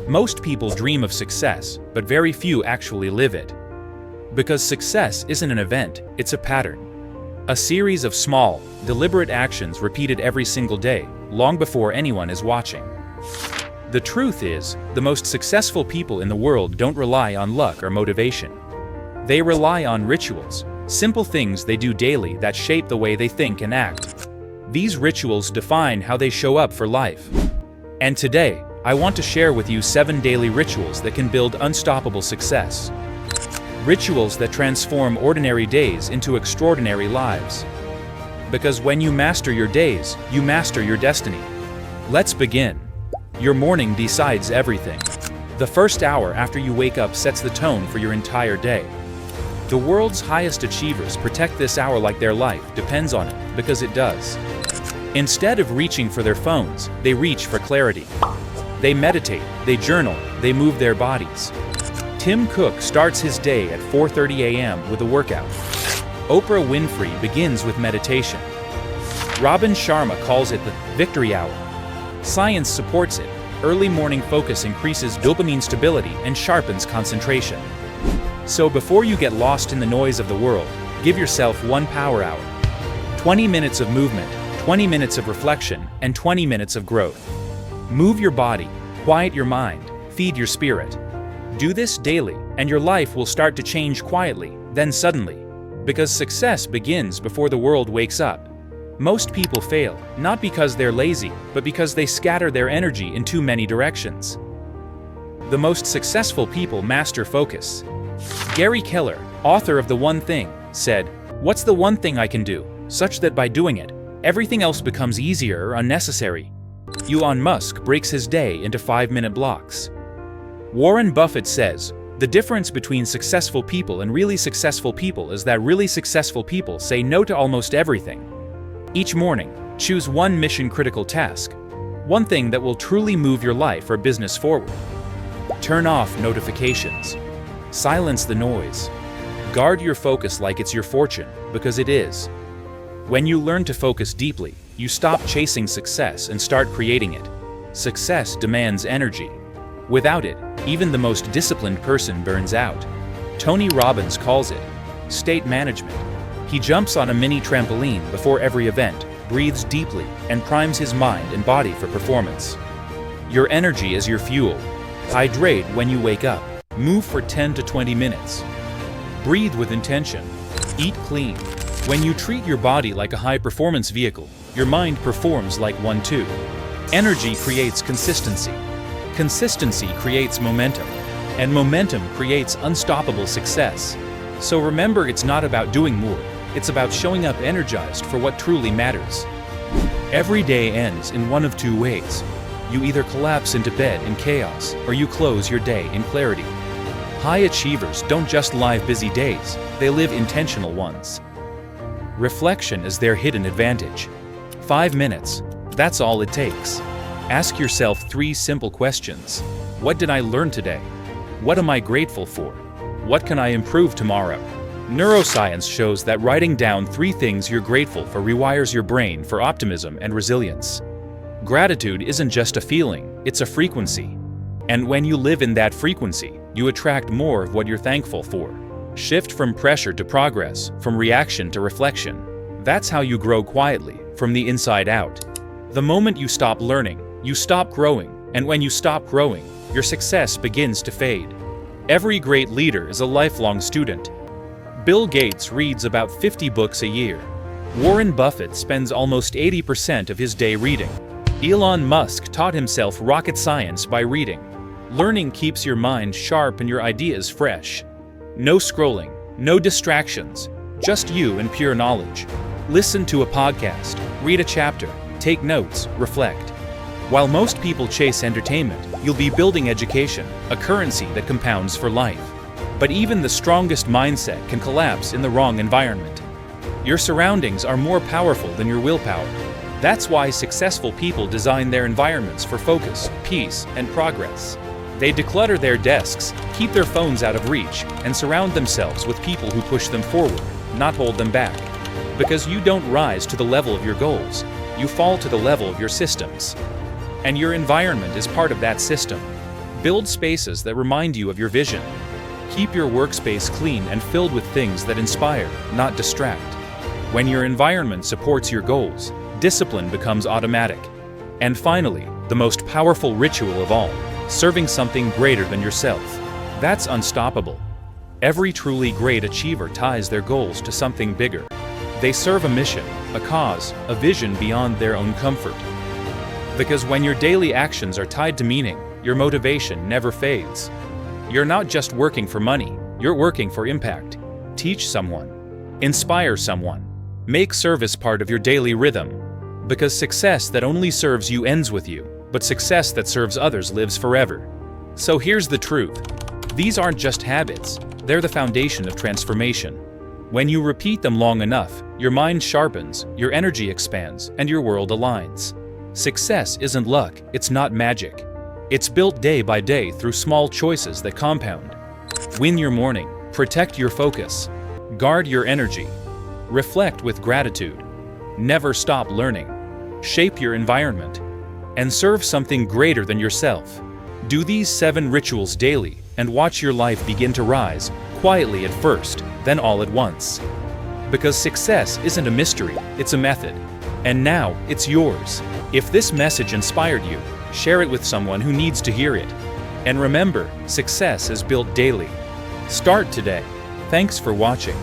Most people dream of success, but very few actually live it. Because success isn't an event, it's a pattern. A series of small, deliberate actions repeated every single day, long before anyone is watching. The truth is, the most successful people in the world don't rely on luck or motivation. They rely on rituals, simple things they do daily that shape the way they think and act. These rituals define how they show up for life. And today, I want to share with you 7 daily rituals that can build unstoppable success. Rituals that transform ordinary days into extraordinary lives. Because when you master your days, you master your destiny. Let's begin. Your morning decides everything. The first hour after you wake up sets the tone for your entire day. The world's highest achievers protect this hour like their life depends on it, because it does. Instead of reaching for their phones, they reach for clarity. They meditate, they journal, they move their bodies. Tim Cook starts his day at 4:30 a.m. with a workout. Oprah Winfrey begins with meditation. Robin Sharma calls it the victory hour. Science supports it. Early morning focus increases dopamine stability and sharpens concentration. So before you get lost in the noise of the world, give yourself 1 power hour. 20 minutes of movement, 20 minutes of reflection, and 20 minutes of growth. Move your body, quiet your mind, feed your spirit. Do this daily, and your life will start to change quietly, then suddenly. Because success begins before the world wakes up. Most people fail, not because they're lazy, but because they scatter their energy in too many directions. The most successful people master focus. Gary Keller, author of The One Thing, said, "What's the one thing I can do, such that by doing it, everything else becomes easier or unnecessary?" Elon Musk breaks his day into 5-minute blocks. Warren Buffett says, "The difference between successful people and really successful people is that really successful people say no to almost everything." Each morning, choose one mission-critical task, one thing that will truly move your life or business forward. Turn off notifications. Silence the noise. Guard your focus like it's your fortune, because it is. When you learn to focus deeply, you stop chasing success and start creating it. Success demands energy. Without it, even the most disciplined person burns out. Tony Robbins calls it state management. He jumps on a mini trampoline before every event, breathes deeply, and primes his mind and body for performance. Your energy is your fuel. Hydrate when you wake up. Move for 10 to 20 minutes. Breathe with intention. Eat clean. When you treat your body like a high-performance vehicle, your mind performs like one too. Energy creates consistency. Consistency creates momentum. And momentum creates unstoppable success. So remember, it's not about doing more. It's about showing up energized for what truly matters. Every day ends in one of 2 ways. You either collapse into bed in chaos, or you close your day in clarity. High achievers don't just live busy days, they live intentional ones. Reflection is their hidden advantage. 5 minutes, that's all it takes. Ask yourself 3 simple questions. What did I learn today? What am I grateful for? What can I improve tomorrow? Neuroscience shows that writing down 3 things you're grateful for rewires your brain for optimism and resilience. Gratitude isn't just a feeling, it's a frequency. And when you live in that frequency, you attract more of what you're thankful for. Shift from pressure to progress, from reaction to reflection. That's how you grow quietly, from the inside out. The moment you stop learning, you stop growing, and when you stop growing, your success begins to fade. Every great leader is a lifelong student. Bill Gates reads about 50 books a year. Warren Buffett spends almost 80% of his day reading. Elon Musk taught himself rocket science by reading. Learning keeps your mind sharp and your ideas fresh. No scrolling, no distractions, just you and pure knowledge. Listen to a podcast, read a chapter, take notes, reflect. While most people chase entertainment, you'll be building education, a currency that compounds for life. But even the strongest mindset can collapse in the wrong environment. Your surroundings are more powerful than your willpower. That's why successful people design their environments for focus, peace, and progress. They declutter their desks, keep their phones out of reach, and surround themselves with people who push them forward, not hold them back. Because you don't rise to the level of your goals, you fall to the level of your systems. And your environment is part of that system. Build spaces that remind you of your vision. Keep your workspace clean and filled with things that inspire, not distract. When your environment supports your goals, discipline becomes automatic. And finally, the most powerful ritual of all, serving something greater than yourself. That's unstoppable. Every truly great achiever ties their goals to something bigger. They serve a mission, a cause, a vision beyond their own comfort. Because when your daily actions are tied to meaning, your motivation never fades. You're not just working for money, you're working for impact. Teach someone. Inspire someone. Make service part of your daily rhythm. Because success that only serves you ends with you, but success that serves others lives forever. So here's the truth. These aren't just habits, they're the foundation of transformation. When you repeat them long enough, your mind sharpens, your energy expands, and your world aligns. Success isn't luck, it's not magic. It's built day by day through small choices that compound. Win your morning, protect your focus, guard your energy, reflect with gratitude, never stop learning, shape your environment, and serve something greater than yourself. Do these 7 rituals daily and watch your life begin to rise, quietly at first, then all at once. Because success isn't a mystery, it's a method. And now, it's yours. If this message inspired you, share it with someone who needs to hear it. And remember, success is built daily. Start today. Thanks for watching.